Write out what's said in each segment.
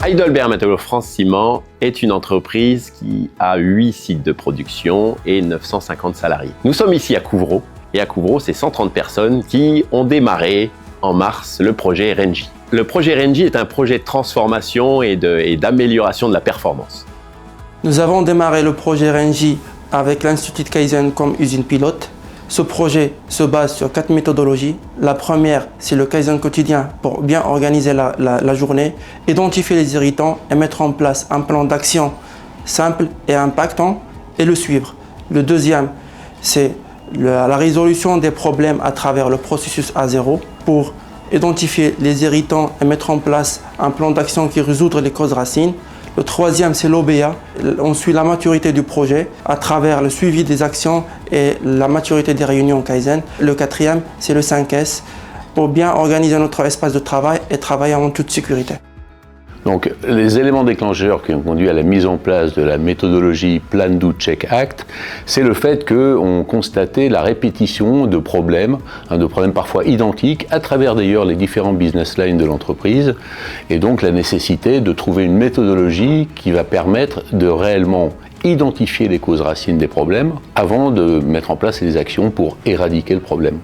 Heidelberg Materials France Ciment est une entreprise qui a 8 sites de production et 950 salariés. Nous sommes ici à Couvereau, et à Couvereau, c'est 130 personnes qui ont démarré en mars le projet RNJ. Le projet RNJ est un projet de transformation et d'amélioration de la performance. Nous avons démarré le projet RNJ avec l'Institut Kaizen comme usine pilote. Ce projet se base sur 4 méthodologies. La première, c'est le Kaizen quotidien pour bien organiser la journée, identifier les irritants et mettre en place un plan d'action simple et impactant et le suivre. Le deuxième, c'est la résolution des problèmes à travers le processus A0 pour identifier les irritants et mettre en place un plan d'action qui résout les causes racines. Le troisième, c'est l'OBA. On suit la maturité du projet à travers le suivi des actions et la maturité des réunions Kaizen. Le quatrième, c'est le 5S pour bien organiser notre espace de travail et travailler en toute sécurité. Donc, les éléments déclencheurs qui ont conduit à la mise en place de la méthodologie Plan, Do, Check, Act, c'est le fait qu'on constatait la répétition de problèmes parfois identiques, à travers d'ailleurs les différents business lines de l'entreprise, et donc la nécessité de trouver une méthodologie qui va permettre de réellement identifier les causes racines des problèmes avant de mettre en place les actions pour éradiquer le problème.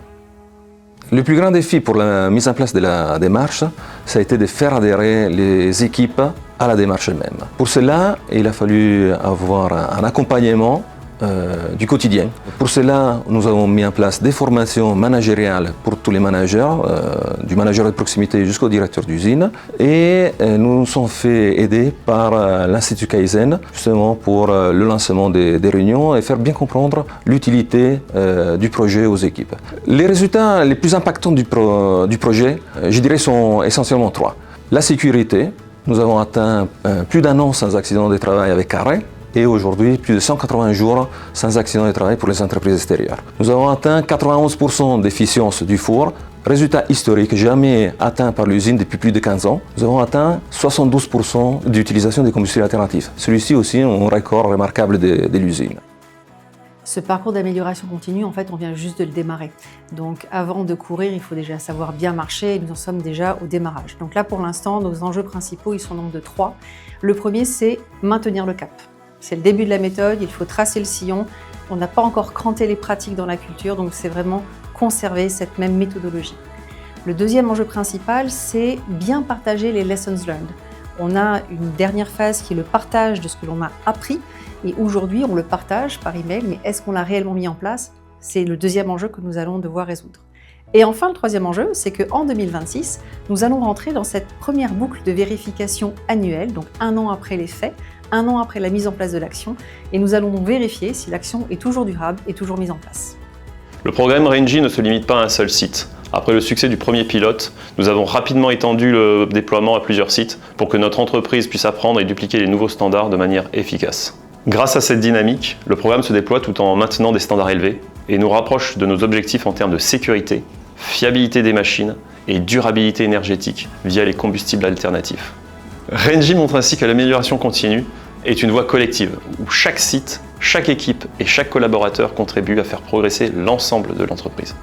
Le plus grand défi pour la mise en place de la démarche, ça a été de faire adhérer les équipes à la démarche elle-même. Pour cela, il a fallu avoir un accompagnement du quotidien. Pour cela, nous avons mis en place des formations managériales pour tous les managers, du manager de proximité jusqu'au directeur d'usine. Et nous nous sommes fait aider par l'Institut Kaizen, justement pour le lancement des réunions et faire bien comprendre l'utilité du projet aux équipes. Les résultats les plus impactants du projet, je dirais, sont essentiellement 3. La sécurité, nous avons atteint plus d'un an sans accident de travail avec arrêt. Et aujourd'hui, plus de 180 jours sans accident de travail pour les entreprises extérieures. Nous avons atteint 91% d'efficience du four, résultat historique jamais atteint par l'usine depuis plus de 15 ans. Nous avons atteint 72% d'utilisation des combustibles alternatifs. Celui-ci aussi, un record remarquable de l'usine. Ce parcours d'amélioration continue, en fait, on vient juste de le démarrer. Donc avant de courir, il faut déjà savoir bien marcher et nous en sommes déjà au démarrage. Donc là, pour l'instant, nos enjeux principaux, ils sont donc de 3. Le premier, c'est maintenir le cap. C'est le début de la méthode, il faut tracer le sillon. On n'a pas encore cranté les pratiques dans la culture, donc c'est vraiment conserver cette même méthodologie. Le deuxième enjeu principal, c'est bien partager les lessons learned. On a une dernière phase qui est le partage de ce que l'on a appris, et aujourd'hui on le partage par email, mais est-ce qu'on l'a réellement mis en place? C'est le deuxième enjeu que nous allons devoir résoudre. Et enfin, le troisième enjeu, c'est qu'en 2026, nous allons rentrer dans cette première boucle de vérification annuelle, donc 1 an après les faits, 1 an après la mise en place de l'action, et nous allons vérifier si l'action est toujours durable et toujours mise en place. Le programme RNJ ne se limite pas à un seul site. Après le succès du premier pilote, nous avons rapidement étendu le déploiement à plusieurs sites pour que notre entreprise puisse apprendre et dupliquer les nouveaux standards de manière efficace. Grâce à cette dynamique, le programme se déploie tout en maintenant des standards élevés et nous rapproche de nos objectifs en termes de sécurité, fiabilité des machines et durabilité énergétique via les combustibles alternatifs. RNJ montre ainsi que l'amélioration continue est une voie collective où chaque site, chaque équipe et chaque collaborateur contribuent à faire progresser l'ensemble de l'entreprise.